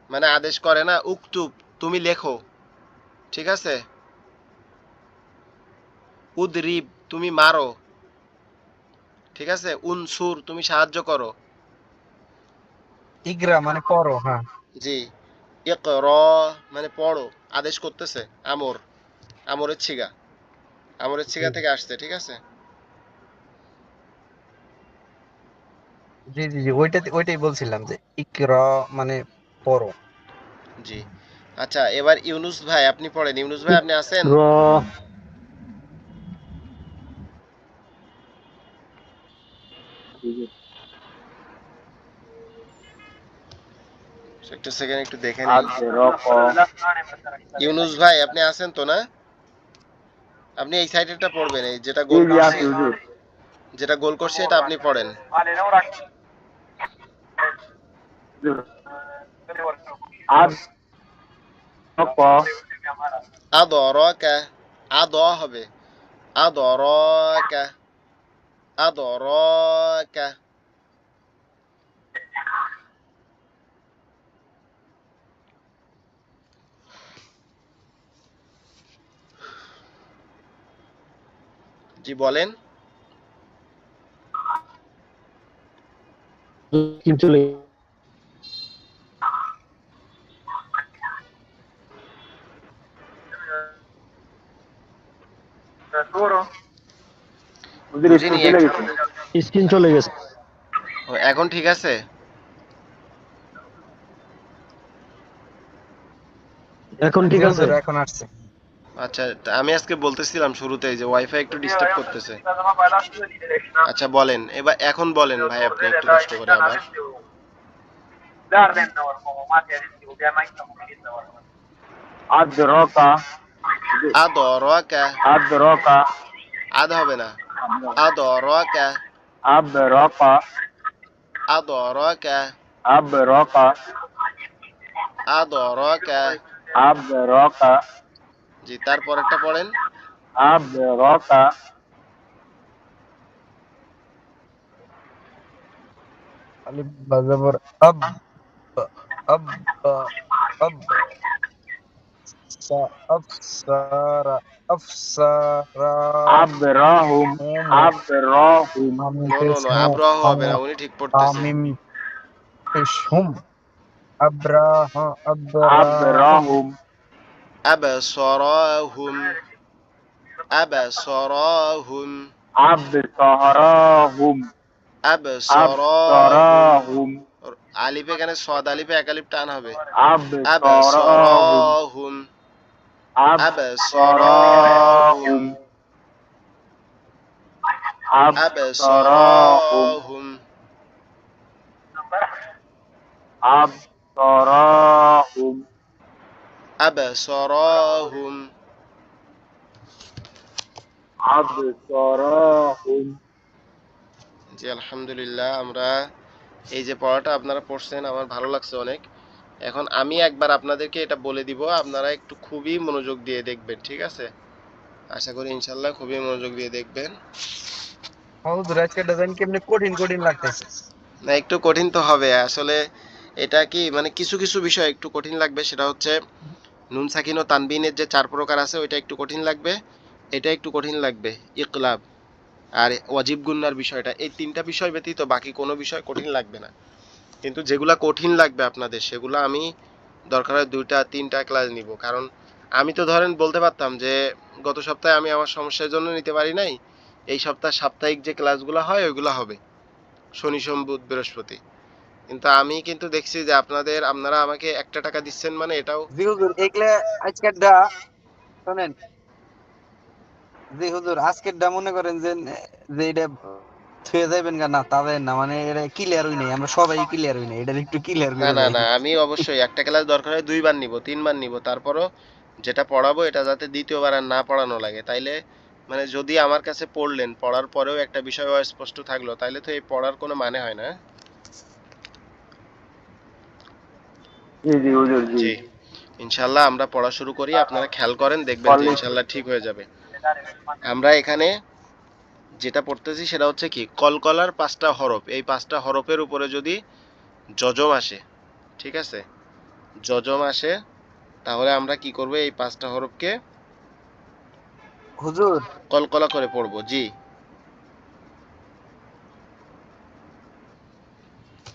মানে আদেশ করে না উক্তুব তুমি লেখো ঠিক আছে উদরিব তুমি মারো ঠিক আছে উনসুর তুমি সাহায্য করো ইকরা মানে পড়ো। হ্যাঁ জি ইকরা মানে পড়ো আদেশ করতেছে আমরের ছিগা থেকে আসছে ঠিক আছে জি জি জি ওইটাই বলছিলাম যে ইকরা মানে পড়ো। জি আচ্ছা এবার ইউনুস ভাই আপনি পড়েন ইউনুস ভাই আপনি আছেন র একটা সেকেন্ড একটু দেখে নিন ইউনুস ভাই আপনি আছেন তো না আপনি এই সাইডেরটা পড়বেন এই যেটা গোল করছে এটা আপনি পড়েন আদরাকা আদ হবে আদরাকা আদরাকা জি বলেন। স্কিন চলে বুঝিনি স্কিন চলে গেছে। এখন ঠিক আছে। এখন ঠিক আছে। এখন আসছে। আচ্ছা আমি আজকে বলতেছিলাম শুরুতেই যে ওয়াইফাই একটু ডিস্টার্ব করতেছে। আচ্ছা বলেন এবার, এখন বলেন ভাই আপনি একটু কষ্ট করে আবার। আদ্রকা আদরাকা আদ্রকা আদ হবে না আদরাকা আবরকা আদরাকা আবরকা আদরাকা আবরকা জি তারপরেরটা পড়েন। আবরকা আলিফ বা জবর আব আব আব সা আফসারা আফসারা আবরাহুম আবরাহুম আমিন নো নো পেশ নো হুম আব্রাহ হবে না, উনি ঠিক পড়তেছে। আমিম পেশ হুম আব্রাহ আব্রাহুম আবরাহুম আবসারাহুম আবসারাহুম আবসারাহুম আবসারাহুম আবসারাহুম আলিফ এখানে সদ আলিফে এক আলিফ টান হবে। আবসারাহুম আবসারাহুম আবসারাহুম আবসারাহুম আবসারাহুম আবসারাহুম আবসারাহুম আবসারাহুম আবসারাহুম জি আলহামদুলিল্লাহ, আমরা এই যে পড়াটা আপনারা পড়ছেন আমার ভালো লাগছে অনেক। এখন আমি একবার আপনাদেরকে এটা বলে দিব, আপনারা একটু খুবই মনোযোগ দিয়ে দেখবেন, ঠিক আছে? আশা করি ইনশাল্লাহ খুবই মনোযোগ দিয়ে দেখবেন। হুজুর আজকে ডিজাইন কেমনে কঠিন কঠিন লাগতেছে। না একটু কঠিন তো হবে আসলে। এটা কি মানে কিছু কিছু বিষয় একটু কঠিন লাগবে, সেটা হচ্ছে নুন সাকিন ও তানবিনের যে 4 প্রকার আছে ওইটা একটু কঠিন লাগবে, এটা একটু কঠিন লাগবে, ইকলাব আর ওয়াজিব গুন্নার বিষয়টা, এই 3টা বিষয় ব্যতীত বাকি কোনো বিষয় কঠিন লাগবে না। কিন্তু যেগুলা কঠিন লাগবে আপনাদের সেগুলো আমি দরকার হয় 2টা 3টা ক্লাস নিব, কারণ আমি তো ধরেন বলতে পারতাম যে গত সপ্তাহে আমি আমার সমস্যার জন্য নিতে পারি নাই, এই সপ্তাহ সাপ্তাহিক যে ক্লাসগুলো হয় ওইগুলো হবে শনি সোম বুধ বৃহস্পতি। কিন্তু আমি কিন্তু দেখছি যে আপনারা আমাকে 1টা টাকা দিচ্ছেন মানে এটাও। জি হুজুর এগুলা আজকের ডা শুনেন, জি হুজুর আজকের ডা মনে করেন যে এটা ছুঁয়ে যাবেন না তাদের না, মানে এটা ক্লিয়ার হই নাই, আমরা সবাই ক্লিয়ার হই নাই, এটা একটু ক্লিয়ার না করে না যাই। না আমি অবশ্যই একটা ক্লাস দরকার হয় 2বার নিব 3বার নিব, তারপরও যেটা পড়াবো এটা যাতে দ্বিতীয়বার আর না পড়ানো লাগে, তাইলে মানে যদি আমার কাছে পড়লেন পড়ার পরেও একটা বিষয় অস্পষ্ট থাকলো তাইলে তো এই পড়ার কোনো মানে হয় না। জি জি হুজুর জি। জি ইনশাল্লাহ আমরা পড়া শুরু করি, আপনারা খেয়াল করেন দেখবেন যে কলেজ ইনশাল্লাহ ঠিক হয়ে যাবে। আমরা এখানে যেটা পড়তেছি সেটা হচ্ছে কি কলকলার 5টা হরফ, এই 5টা হরফের উপরে যদি যজম আসে, ঠিক আছে, যজম আসে তাহলে আমরা কি করব, এই 5টা হরফকে হুজুর কলকলা করে পড়বো। জি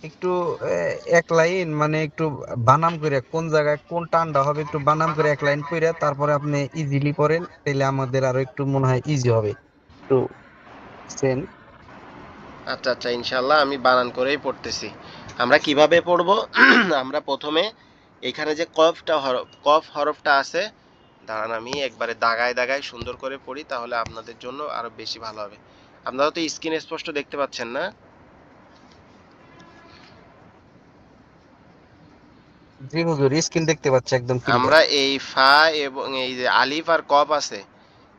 একটু এক লাইন মানে একটু বানাম করে কোন জায়গায় কোন টানটা হবে একটু বানাম করে এক লাইন কইরা তারপরে আপনি ইজিলি পড়েন, তাইলে আমাদের আরো একটু মনে হয় ইজি হবে একটু সেন। আচ্ছা আচ্ছা ইনশাল্লাহ আমি বানান করেই পড়তেছি। আমরা কিভাবে পড়বো আমরা প্রথমে এখানে যে কফ হরফটা আছে, দাঁড়ান আমি একবারে দাগায় দাগায় সুন্দর করে পড়ি তাহলে আপনাদের জন্য আরো বেশি ভালো হবে। আপনারা তো স্ক্রিন স্পষ্ট দেখতে পাচ্ছেন না? জি হুজুর স্ক্রিন দেখতে পাচ্ছি একদম ক্লিয়ার। আমরা এই ফা এবং এই যে আলিফ আর কফ আছে,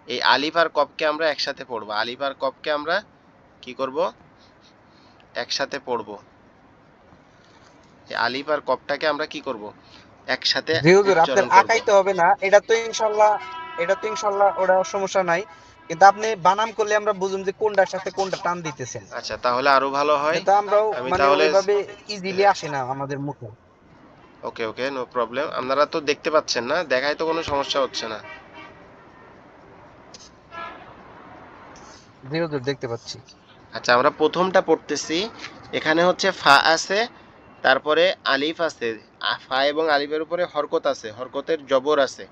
এই আলিফ আর কফকে আমরা একসাথে পড়বো, আলিফ আর কফকে আমরা কি করব, একসাথে পড়বো। এই আলিফ আর কফটাকে আমরা কি করব, একসাথে জি হুজুর, আপনার উচ্চারণ করব। আঁকাইতে হবে না, এটা তো ইনশাল্লাহ ওটা সমস্যা নাই, কিন্তু আপনি বানান করলে আমরা বুঝুম যে কোনটার সাথে কোনটা টান দিতেছেন। আচ্ছা, তাহলে আরো ভালো হয়। এটা আমরাও আমি মানে তাহলে ওইভাবে ইজিলি হ্যাঁ, আসে না আমাদের মুখে। ওকে ওকে, নো প্রবলেম। আপনারা তো দেখতে পাচ্ছেন না, দেখায় তো কোনো সমস্যা হচ্ছে না। জি হুজুর, দেখতে পাচ্ছি। আচ্ছা, আমরা প্রথমটা পড়তেছি। এখানে হচ্ছে ফা আছে, তারপরে আলিফ আছে। ফা এবং আলিফের উপরে হরকত আছে, হরকতের জবর আছে।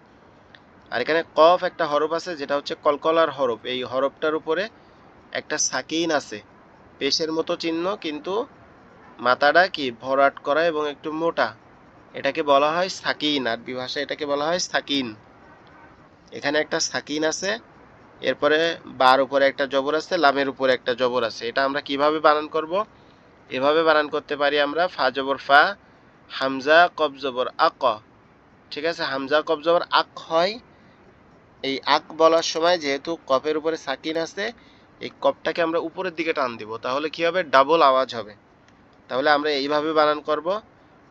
আর এখানে কফ একটা হরফ আছে, যেটা হচ্ছে কলকলার হরফ। এই হরফটার উপরে একটা সাকিন আছে, পেশের মতো চিহ্ন, কিন্তু মাথাটা কি ভরাট করা এবং একটু মোটা। এটাকে বলা হয় সাকিন, আরবি ভাষায় এটাকে বলা হয় সাকিন। এখানে একটা সাকিন আছে, এরপরে বার উপরে একটা জবর আছে, লামের উপরে একটা জবর আছে। এটা আমরা কিভাবে বানান করব? এভাবে বানান করতে পারি আমরা, ফা জবর ফা, হামজা কব জবর আক। ঠিক আছে, হামজা কব জবর আক হয়। এই আক বলার সময় যেহেতু কফের উপরে সাকিন আছে, এই কফটাকে আমরা উপরের দিকে টান দিব, তাহলে কি হবে? ডাবল আওয়াজ হবে। তাহলে আমরা এইভাবে বানান করব,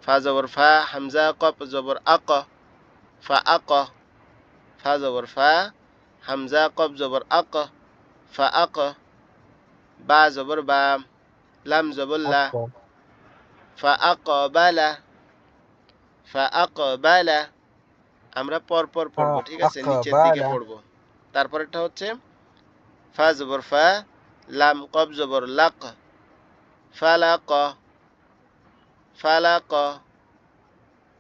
ফা জবর ফা, হামজা কফ জবর আক, ফা আক। ফা জবর ফা, হামজা কফ জবর আক, ফা আক। বা জবর বা, লাম জবর লা, আচ্ছা। ফা আক বালা, ফা আক বালা। আমরা পর পর পড়বো, ঠিক আছে? নিচের দিকে আকবালা। পড়বো। তারপরেরটা হচ্ছে ফা জবর ফা, লাম কব জবর লাক, ফালাক, ফালাক।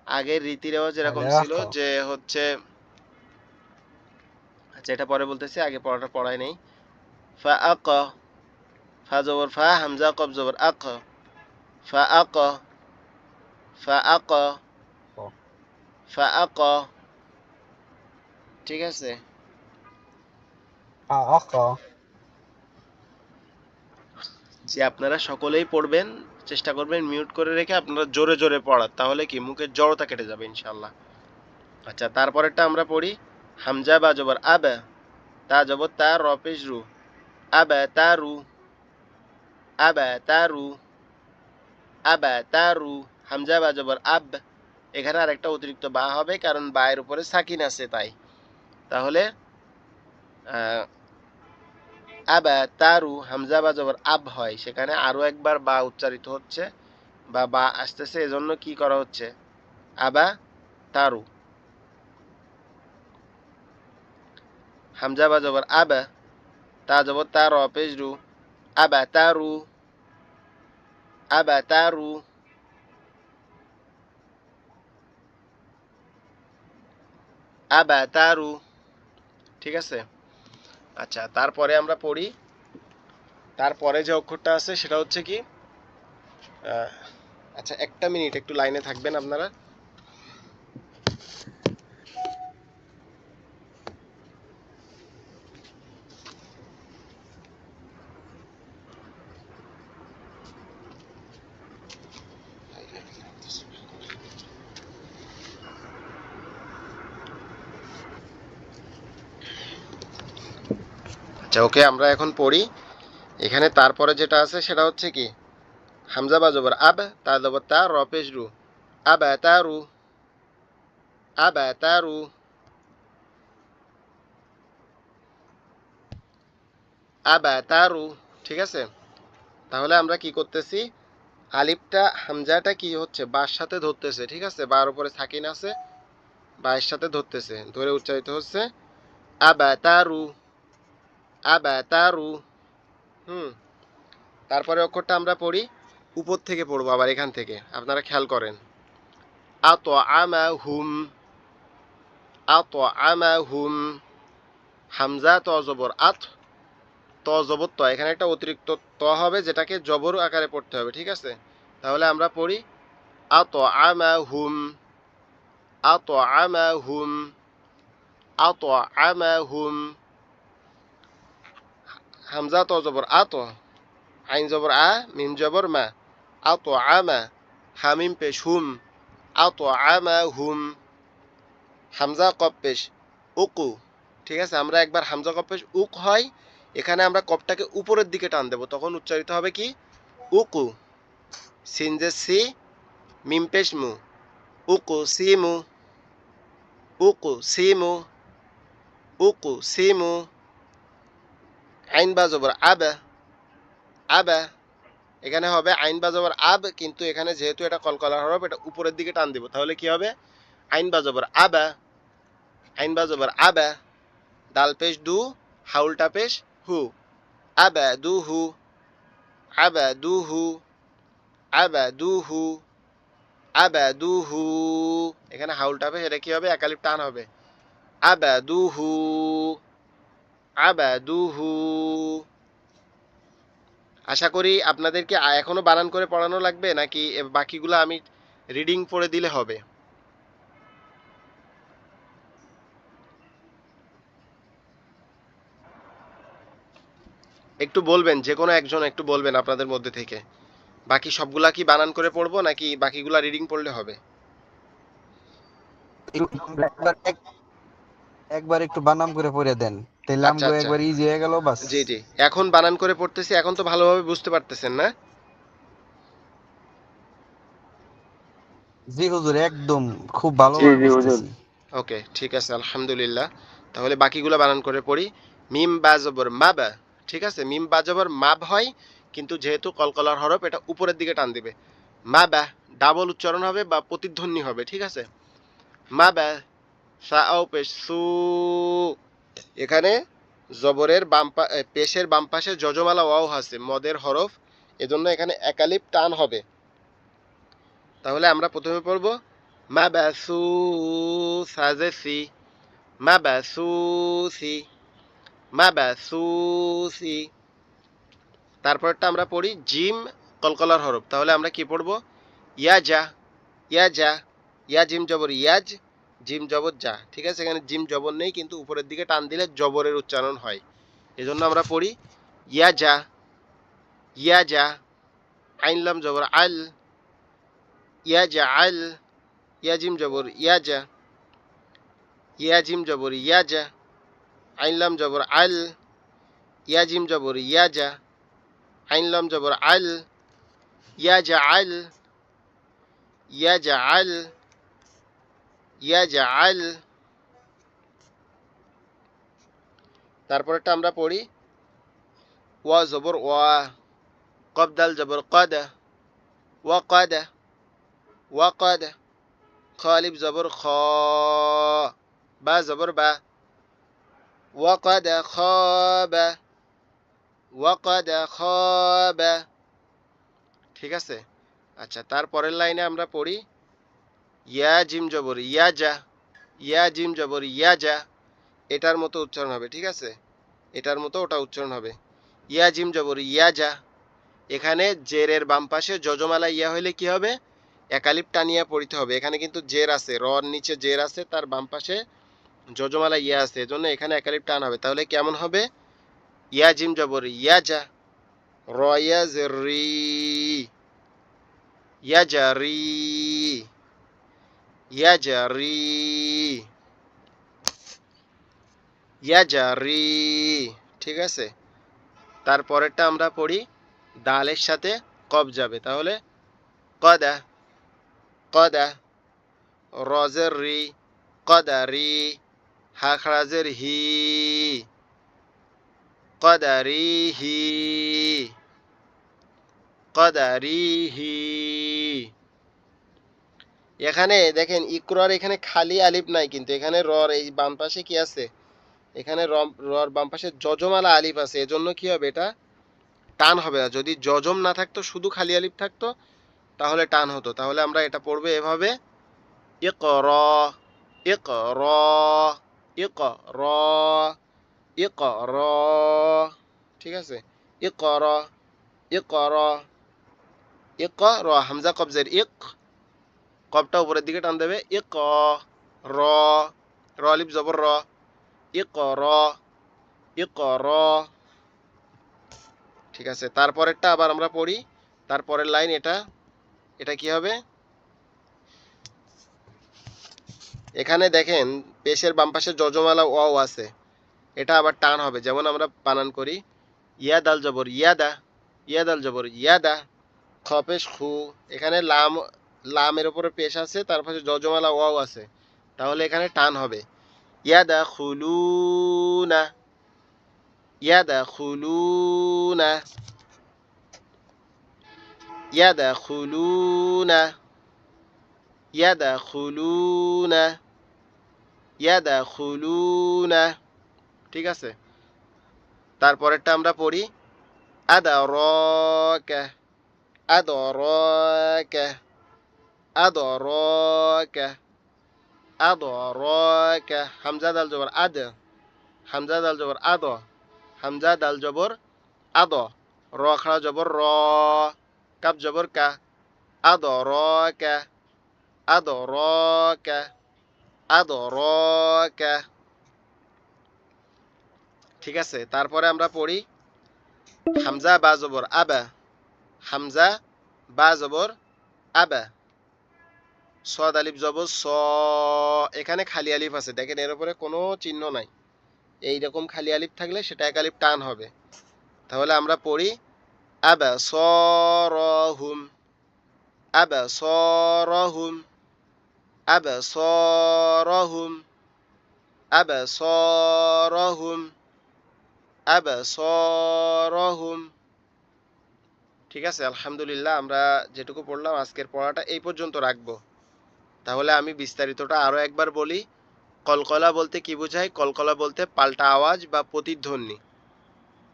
আগের রীতি রেওয়াজ এরকম ছিল আলাকা। যে হচ্ছে, আচ্ছা এটা পরে বলতেছি, আগে পড়াটা পড়াই নেই। ফা আক, ফা জবর ফা, হামজা কব জবর আক, ফা আক, ফা আক, ফা আক। ঠিক আছে? আকা। যে আপনারা সকলেই পড়বেন, চেষ্টা করবেন মিউট করে রেখে আপনারা জোরে জোরে পড়ার, তাহলে কি মুখের জড়তা কেটে যাবে ইনশাল্লাহ। আচ্ছা, তারপরেরটা আমরা পড়ি। হামজা বা জবর আব, তা জবর তা, র পেশ রু, আব তারু, আব তারু, আব তারু। হামজা বা জবর আব, এখানে আরেকটা অতিরিক্ত বা হবে, কারণ বায়ের উপরে সাকিন আছে তাই। তাহলে আবা তারু, হামজা বা জবর আব হয়, সেখানে আরো একবার বা উচ্চারিত হচ্ছে, বা বা আসতেছে, এজন্য কি করা হচ্ছে? আবা তারু। হামজা বা জবর আবা, তা জবর তা, র পেশ রু, আবা তারু, আবা তারু, আবা তারু। ঠিক আছে? আচ্ছা, তারপরে আমরা পড়ি। তারপরে যে অক্ষরটা আছে সেটা হচ্ছে কি, আহ, আচ্ছা একটা মিনিট একটু লাইনে থাকবেন আপনারা। আচ্ছা ওকে, আমরা এখন পড়ি। এখানে তারপরে যেটা আছে সেটা হচ্ছে কি, হামজা বা জবর আব, তা জবর তা, র পেশ রু, আবা তারু, আবা তারু, আবা তারু। ঠিক আছে? তাহলে আমরা কি করতেছি, আলিফটা হামজাটা কি হচ্ছে, বার সাথে ধরতেছে। ঠিক আছে, বার উপরে সাকিন আছে, বায়ের সাথে ধরতেছে, ধরে উচ্চারিত হচ্ছে আবা তারু, আবা তারু। হুম। তারপরে অক্ষরটা আমরা পড়ি, উপর থেকে পড়বো আবার, এখান থেকে আপনারা খেয়াল করেন। আত আমা হুম, আত আমা হুম। হামজা ত জবর আত, ত জবর ত, এখানে একটা অতিরিক্ত ত হবে, যেটাকে জবর আকারে পড়তে হবে। ঠিক আছে? তাহলে আমরা পড়ি আত আমা হুম, আত আমা হুম, আত আমা হুম। হামজা ত জবর আত, আইন জবর আ, মিম জবর মা, আত আমা, হামিম পেশ হুম, আত আমা হুম। হামজা কপ পেশ উকু। ঠিক আছে, আমরা একবার হামজা কপ পেশ উক হয়, এখানে আমরা কপটাকে উপরের দিকে টান দেব, তখন উচ্চারিত হবে কি, উকু। সিন যে সি, মিম পেশ মু, উকুসিমু উকুসিমু উকুসিমু আইন বা জবর আবা আবা এখানে হবে আইন বা জবর আব, কিন্তু এখানে যেহেতু এটা কলকলার হরফ এটা উপরের দিকে টান দিব, তাহলে কি হবে আইন বা জবর আবা আইন বা জবর আবা দাল পেশ দু হাউলটা পেশ হু আবা দু হু আবা দু হু আবা দু হু আবা দু হু এখানে হাউলটা পেশ এটা কি হবে একালিপ টান হবে আবা দু হু আবা দু হু। আশা করি আপনাদেরকে এখনো বানান করে পড়ানো লাগবে নাকি বাকিগুলো আমি রিডিং পড়ে দিলে হবে? একটু বলবেন, যে কোনো একজন একটু বলবেন আপনাদের মধ্যে থেকে বাকি সবগুলা কি বানান করে পড়বো নাকি বাকিগুলা রিডিং পড়লে হবে? একবার একটু বানাম করে পড়ে দেন, তাহলে আচ্ছা আমগো আচ্ছা, একবার ইজি হয়ে গেল বাস। জি জি, এখন বানান করে পড়তেছি, এখন তো ভালোভাবে বুঝতে পারতেছেন না? জি হুজুর, একদম খুব জি ভালোভাবে জি হুজুর। বুঝতেছি। ওকে, ঠিক আছে, আলহামদুলিল্লাহ। তাহলে বাকিগুলো বানান করে পড়ি। মিম বা জবর মাবা, ঠিক আছে, মিম বা জবর মাব হয়, কিন্তু যেহেতু কলকলার হরফ এটা উপরের দিকে টান দিবে। মাবা ডাবল উচ্চারণ হবে বা প্রতিধ্বনি হবে, ঠিক আছে। মাবা সাও পেশ সু, এখানে জবরের পেশের বাম পাশে যজমালা ওয়াও আছে মদের হরফ, এজন্য এখানে একালিপ টান হবে। তাহলে আমরা প্রথমে পড়ব মাবাসু সাজেসি মাবাসুসি মাবাসুসি। তারপরটা আমরা পড়ি জিম কলকলার হরফ, তাহলে আমরা কি পড়ব ইয়াজা ইয়াজা ইয়া জিম জবর ইয়াজ জিম জবর যা, ঠিক আছে, এখানে জিম জবর নেই কিন্তু উপরের দিকে টান দিলে জবরের উচ্চারণ হয়, এজন্য আমরা পড়ি ইয়াজা ইয়াজা আইনলাম জবর আল ইয়াজা আল ইয়াজিম জবর ইয়াজা ইয়াজিম জবর ইয়াজা আইনলাম জবর আল ইয়াজিম জবর ইয়াজা আইনলাম জবর আল ইয়াজা আল ইয়াজা আল ইয়াজা আল। তারপরটা আমরা পড়ি ওয়া জবর ওয়া কফ দাল জবর কাদা ওয়া কাদা ওয়া কাদা খালিব জবর খ বা জবর বা ওয়া কাদা খাবা ওয়া কাদা খাবা, ঠিক আছে। আচ্ছা, তারপরের লাইনে আমরা পড়ি ইয়া জিম জবর ইয়াজা ইয়া জিম জবর ইয়াজা, এটার মতো উচ্চারণ হবে, ঠিক আছে, এটার মতো ওটা উচ্চারণ হবে ইয়া জিম জবর ইয়াজা। এখানে জেরের বাম পাশে যজমালা ইয়া হইলে কি হবে একালিপ টানিয়া পড়িতে হবে, এখানে কিন্তু জের আছে, রর নিচে জের আছে, তার বাম পাশে যজমালা ইয়া আছে, এজন্য এখানে একালিপ টান হবে। তাহলে কেমন হবে ইয়া জিম জবর ইয়াজা র ইয়া জেরি ইয়াজারি ইয়াজারি ইয়াজারি, ঠিক আছে। তারপরেরটা আমরা পড়ি দালের সাথে কব যাবে, তাহলে কদা কদা রজের রি কদারি হাখরাজের হি কদারিহি কদারিহি। এখানে দেখেন ইকরার এখানে খালি আলিফ নাই, কিন্তু এখানে রর এই বাম পাশে কি আছে, এখানে রর বাম পাশে যজমালা আলিফ আছে, এজন্য কি হবে এটা টান হবে না। যদি যজম না থাকতো শুধু খালি আলিফ থাকতো তাহলে টান হতো। তাহলে আমরা এটা পড়বো এভাবে ইকরা ইকরা ইকরা ইকরা, ঠিক আছে, ইকরা ইকরা ইকরা হামজা কবজের ইক, কবটা উপরের দিকে টান দেবে ইক র র আলিফ জবর র ইকরা ইকরা, ঠিক আছে। তারপরেরটা আবার আমরা পড়ি, তারপরের লাইন এটা এটা কি হবে, এখানে দেখেন পেশের বাম পাশে যজমালা ওয়াও আছে, এটা আবার টান হবে, যেমন আমরা বানান করি ইয়াদ আল জবর ইয়াদা ইয়াদ আল জবর ইয়াদা খপেশ খু, এখানে লাম লামের উপরে পেশ আছে, তার পাশে যজমালা ওয়াও আছে, তাহলে এখানে টান হবে। ইয়াদাখুলুনা, ইয়াদাখুলুনা, ইয়াদাখুলুনা, ইয়াদাখুলুনা, ইয়াদাখুলুনা। ঠিক আছে, তারপরেরটা আমরা পড়ি আদারাকা, আদারাকা, আদারাকা, আদারাকা। হামজা দাল জবর আদ, হামজা দাল জবর আদ, হামজা দাল জবর আদ, র খাড়া জবর র, কাপ জবর কা, আদারাকা, আদারাকা, আদারাকা। ঠিক আছে, তারপরে আমরা পড়ি হামজা বা জবর আবা, হামজা বা জবর আবা, সদ আলিফ জবর স, এখানে খালি আলিফ আছে, দেখেন এর উপরে কোনো চিহ্ন নাই, এইরকম খালি আলিফ থাকলে সেটা এক আলিফ টান হবে। তাহলে আমরা পড়ি আবা সরহুম, আবা সরহুম, আবা সরহুম, আবা সরহুম, আবা সরহুম। ঠিক আছে, আলহামদুলিল্লাহ আমরা যেটুকু পড়লাম আজকের পড়াটা এই পর্যন্ত রাখবো। তাহলে আমি বিস্তারিতটা আরো একবার বলি। কলকলা বলতে কি বোঝায়? কলকলা বলতে পাল্টা আওয়াজ বা প্রতিধ্বনি,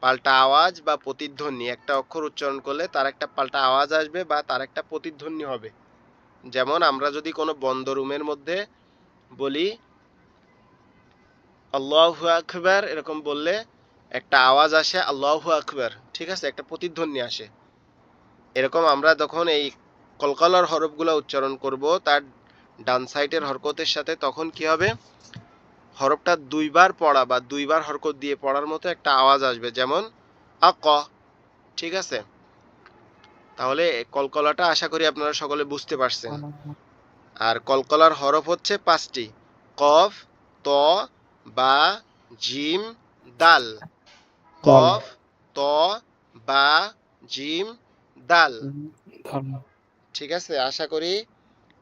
পাল্টা আওয়াজ বা প্রতিধ্বনি, একটা অক্ষর উচ্চারণ করলে তার একটা পাল্টা আওয়াজ আসবে বা তার একটা প্রতিধ্বনি হবে। যেমন আমরা যদি কোনো বন্ধ রুমের মধ্যে বলি আল্লাহু আকবার, এরকম বললে একটা আওয়াজ আসে আল্লাহু আকবার, ঠিক আছে, একটা প্রতিধ্বনি আসে। এরকম আমরা যখন এই কলকলার হরফগুলো উচ্চারণ করব তার ডান সাইডের হরকতের সাথে, তখন কি হবে? হরফটা দুইবার পড়া বা দুইবার হরকত দিয়ে পড়ার মতো একটা আওয়াজ আসবে, যেমন আক। ঠিক আছে, তাহলে কলকলাটা আশা করি আপনারা সকলে বুঝতে পারছেন। আর কলকলার হরফ হচ্ছে 5টি, কফ, ত, বা, জিম, দাল। কফ, ত, বা, জিম, দাল। ঠিক আছে, আশা করি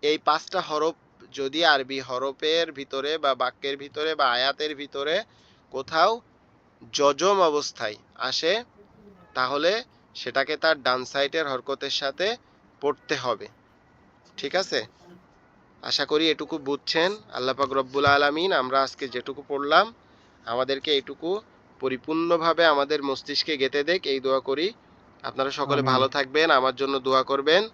এই 5টা হরফ যদি আরবি হরফের ভিতরে বা বাক্যের ভিতরে বা আয়াতের ভিতরে কোথাও যজম অবস্থায় আসে, তাহলে সেটাকে তার ডান সাইডের হরকতের সাথে পড়তে হবে। ঠিক আছে, আশা করি এটুকু বুঝছেন। আল্লাহ পাক রব্বুল আলামিন আমরা আজকে যেটুকু পড়লাম আমাদেরকে এইটুকু পরিপূর্ণভাবে আমাদের মস্তিষ্কে গেঁথে দেখ, এই দোয়া করি। আপনারা সকলে ভালো থাকবেন, আমার জন্য দোয়া করবেন।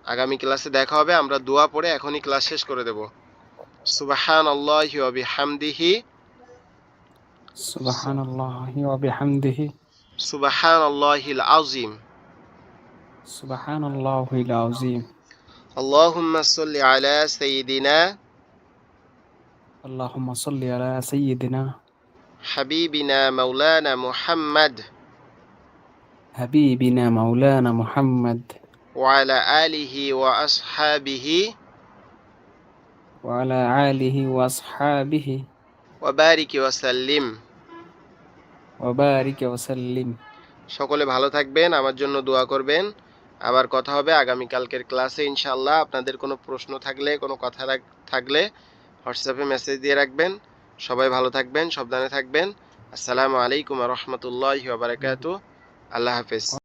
আগামী ক্লাসে দেখা হবে। আমরা দোয়া পড়ে এখনই ক্লাস শেষ করে দেব। সুবহানাল্লাহি ওয়া বিহামদিহি, সুবহানাল্লাহি ওয়া বিহামদিহি, সুবহানাল্লাহিল আযীম, সুবহানাল্লাহিল আযীম। আল্লাহুম্মা সাল্লি আলা সাইয়্যিদিনা আল্লাহুম্মা সাল্লি আলা সাইয়্যিদিনা হাবিবিনা মাওলানা মুহাম্মদ হাবিবিনা মাওলানা মুহাম্মদ ওয়া আলা আলিহি ওয়া আসহাবিহি ওয়া আলা আলিহি ওয়া আসহাবিহি ওয়া বারিক ওয়া সাল্লিম। ওয়া বারিক ওয়া সাল্লিম। সকলে ভালো থাকবেন, আমার জন্য দোয়া করবেন। আবার কথা হবে আগামী কালকের ক্লাসে ইনশাআল্লাহ। আপনাদের কোনো প্রশ্ন থাকলে, কোনো কথা থাকলে হোয়াটসঅ্যাপে মেসেজ দিয়ে রাখবেন। সবাই ভালো থাকবেন, সাবধানে থাকবেন। আসসালামু আলাইকুম ওয়া রাহমাতুল্লাহি ওয়া বারাকাতুহু। আল্লাহ হাফেজ।